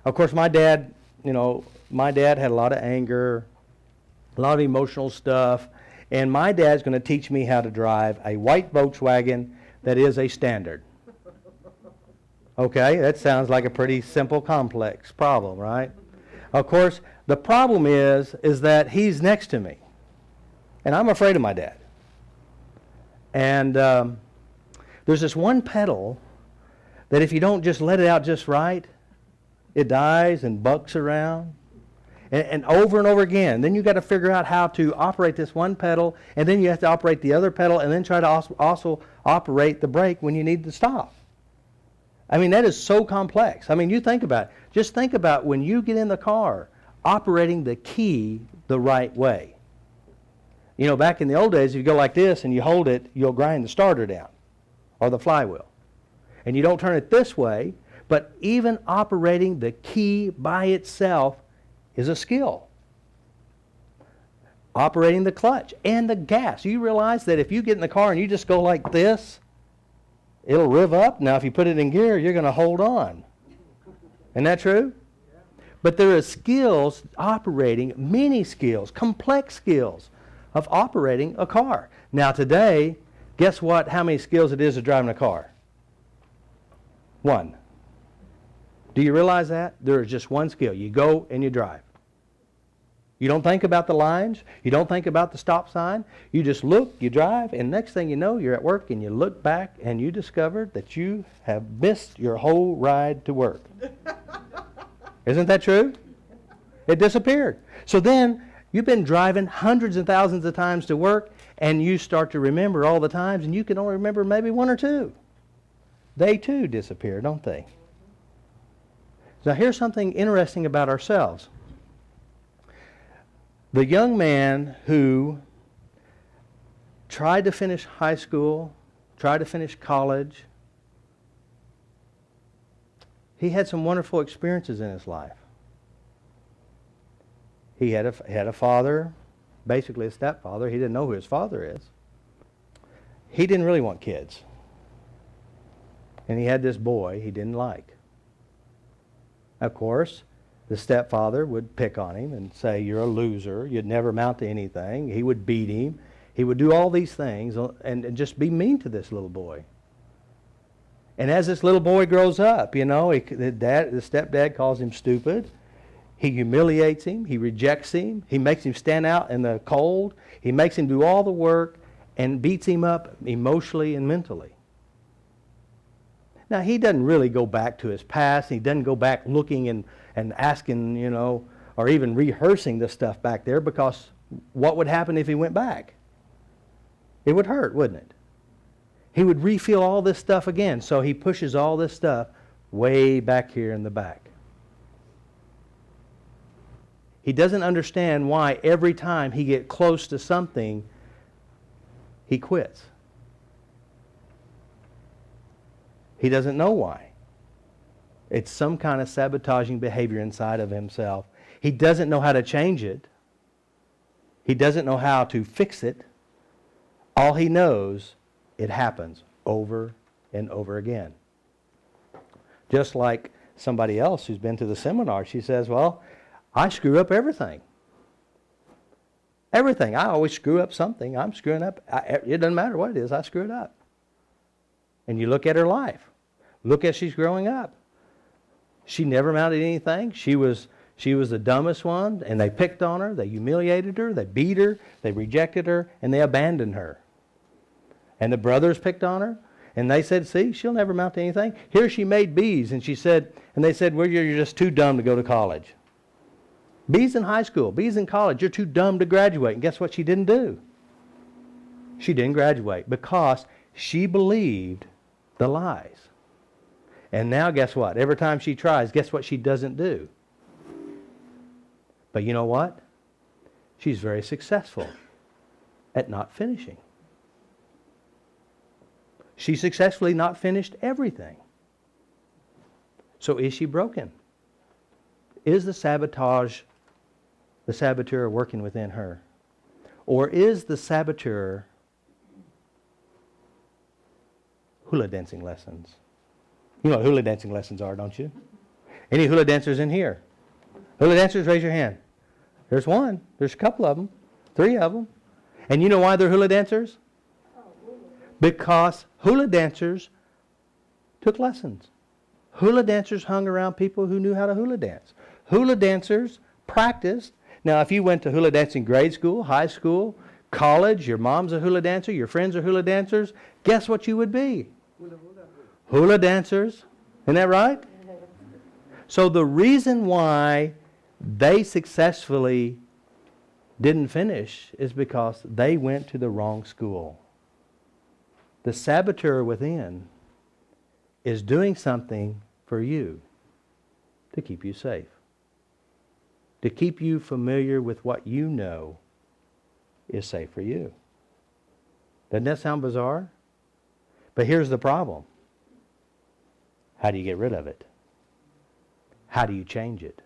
Of course, my dad had a lot of anger, a lot of emotional stuff, and my dad's going to teach me how to drive a white Volkswagen that is a standard. Okay, that sounds like a pretty simple, complex problem, right? Of course, the problem is that he's next to me, and I'm afraid of my dad. And there's this one pedal that if you don't just let it out just right, it dies and bucks around. And over again. Then you've got to figure out how to operate this one pedal, and then you have to operate the other pedal, and then try to also operate the brake when you need to stop. I mean, that is so complex. I mean, you think about it. Just think about when you get in the car, operating the key the right way. You know, back in the old days, if you go like this and you hold it, you'll grind the starter down, or the flywheel. And you don't turn it this way, but even operating the key by itself is a skill. Operating the clutch and the gas. You realize that if you get in the car and you just go like this, it'll rev up. Now, if you put it in gear, you're going to hold on. Isn't that true? But there are skills operating, many skills, complex skills of operating a car. Now, today, guess what? How many skills it is of driving a car? One. Do you realize that? There is just one skill. You go and you drive. You don't think about the lines. You don't think about the stop sign. You just look, you drive, and next thing you know, you're at work and you look back and you discover that you have missed your whole ride to work. Isn't that true? It disappeared. So then you've been driving hundreds and thousands of times to work, and you start to remember all the times, and you can only remember maybe one or two. They too disappear, don't they? Now here's something interesting about ourselves. The young man who tried to finish high school, tried to finish college, he had some wonderful experiences in his life. He had a father, basically a stepfather. He didn't know who his father is. He didn't really want kids. And he had this boy he didn't like. Of course, the stepfather would pick on him and say, "You're a loser. You'd never amount to anything." He would beat him. He would do all these things and just be mean to this little boy. And as this little boy grows up, you know, the stepdad calls him stupid. He humiliates him. He rejects him. He makes him stand out in the cold. He makes him do all the work and beats him up emotionally and mentally. Now, he doesn't really go back to his past. He doesn't go back looking and asking, you know, or even rehearsing the stuff back there, because what would happen if he went back? It would hurt, wouldn't it? He would refeel all this stuff again, so he pushes all this stuff way back here in the back. He doesn't understand why every time he gets close to something, he quits. He doesn't know why. It's some kind of sabotaging behavior inside of himself. He doesn't know how to change it. He doesn't know how to fix it. All he knows, it happens over and over again. Just like somebody else who's been to the seminar, she says, "Well, I screw up everything. Everything. I always screw up something. I'm screwing up. It doesn't matter what it is, I screw it up." And you look at her life. Look as she's growing up. She never amounted to anything. She was the dumbest one, and they picked on her, they humiliated her, they beat her, they rejected her, and they abandoned her. And the brothers picked on her, and they said, "See, she'll never amount to anything." Here she made B's, and they said, "Well, you're just too dumb to go to college." B's in high school, B's in college, you're too dumb to graduate. And guess what she didn't do? She didn't graduate because she believed the lies. And now guess what? Every time she tries, guess what she doesn't do? But you know what? She's very successful at not finishing. She successfully not finished everything. So is she broken? Is the saboteur working within her? Or is the saboteur hula dancing lessons? You know what hula dancing lessons are, don't you? Any hula dancers in here? Hula dancers, raise your hand. There's one. There's a couple of them. 3 of them. And you know why they're hula dancers? Because hula dancers took lessons. Hula dancers hung around people who knew how to hula dance. Hula dancers practiced. Now, if you went to hula dancing grade school, high school, college, your mom's a hula dancer, your friends are hula dancers, guess what you would be? Hula dancers. Isn't that right? So the reason why they successfully didn't finish is because they went to the wrong school. The saboteur within is doing something for you to keep you safe, to keep you familiar with what you know is safe for you. Doesn't that sound bizarre? But here's the problem. How do you get rid of it? How do you change it?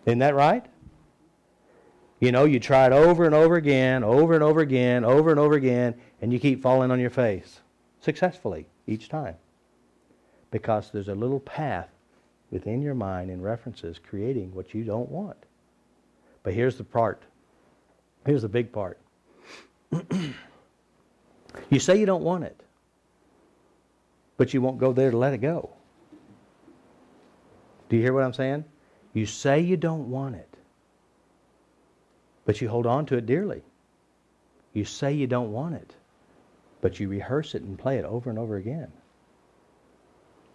Isn't that right? You know, you try it over and over again, over and over again, over and over again, and you keep falling on your face successfully each time. Because there's a little path within your mind and references creating what you don't want. But here's the part. Here's the big part. You say you don't want it, but you won't go there to let it go. Do you hear what I'm saying? You say you don't want it, but you hold on to it dearly. You say you don't want it, but you rehearse it and play it over and over again.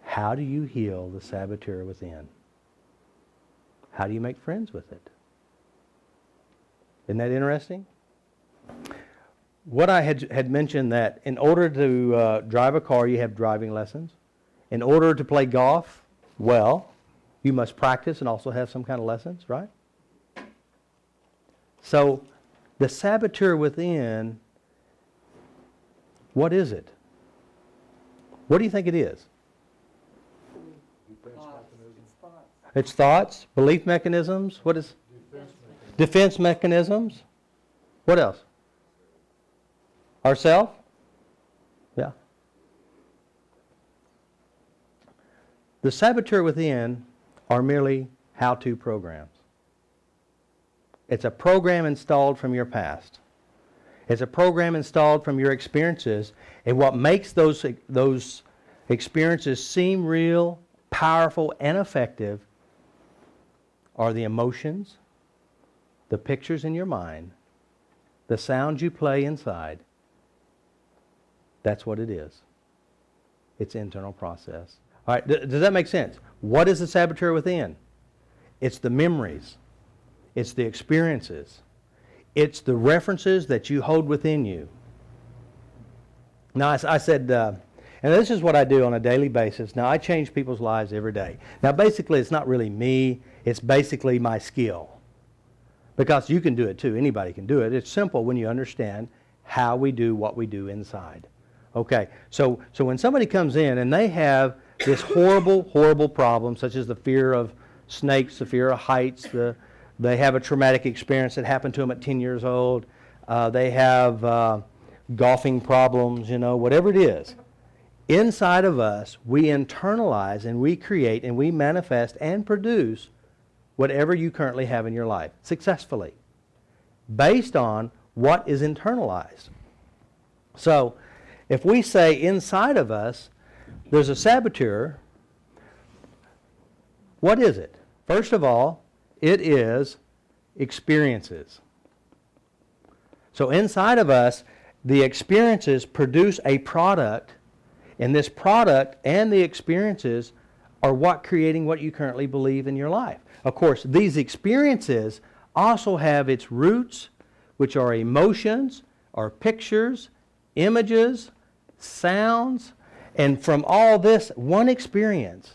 How do you heal the saboteur within? How do you make friends with it? Isn't that interesting? What I had mentioned that in order to drive a car, you have driving lessons. In order to play golf well, you must practice and also have some kind of lessons, right? So, the saboteur within, what is it? What do you think it is? It's thoughts, belief mechanisms. What is? Defense mechanisms. What else? Ourself? Yeah. The saboteur within are merely how-to programs. It's a program installed from your past. It's a program installed from your experiences, and what makes those experiences seem real, powerful, and effective are the emotions, the pictures in your mind, the sounds you play inside. That's what it is. It's internal process. All right, does that make sense? What is the saboteur within? It's the memories. It's the experiences. It's the references that you hold within you. Now, I said, and this is what I do on a daily basis. Now, I change people's lives every day. Now, basically, it's not really me. It's basically my skill. Because you can do it too. Anybody can do it. It's simple when you understand how we do what we do inside. Okay, so when somebody comes in and they have this horrible, horrible problem, such as the fear of snakes, the fear of heights, they have a traumatic experience that happened to them at 10 years old, they have golfing problems, whatever it is. Inside of us, we internalize and we create and we manifest and produce whatever you currently have in your life successfully based on what is internalized. So, if we say inside of us there's a saboteur, what is it? First of all, it is experiences. So inside of us, the experiences produce a product, and this product and the experiences are what creating what you currently believe in your life. Of course, these experiences also have its roots, which are emotions, or pictures, images, sounds, and from all this one experience,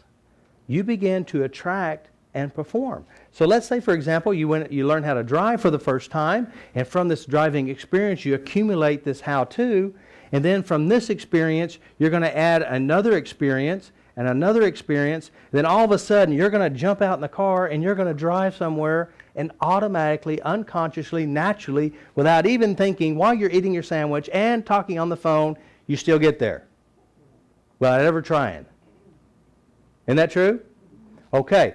you begin to attract and perform. So let's say, for example, you learn how to drive for the first time, and from this driving experience, you accumulate this how-to, and then from this experience, you're going to add another experience, and another experience, then all of a sudden, you're going to jump out in the car, and you're going to drive somewhere, and automatically, unconsciously, naturally, without even thinking, while you're eating your sandwich and talking on the phone, you still get there without ever trying. Isn't that true? Okay,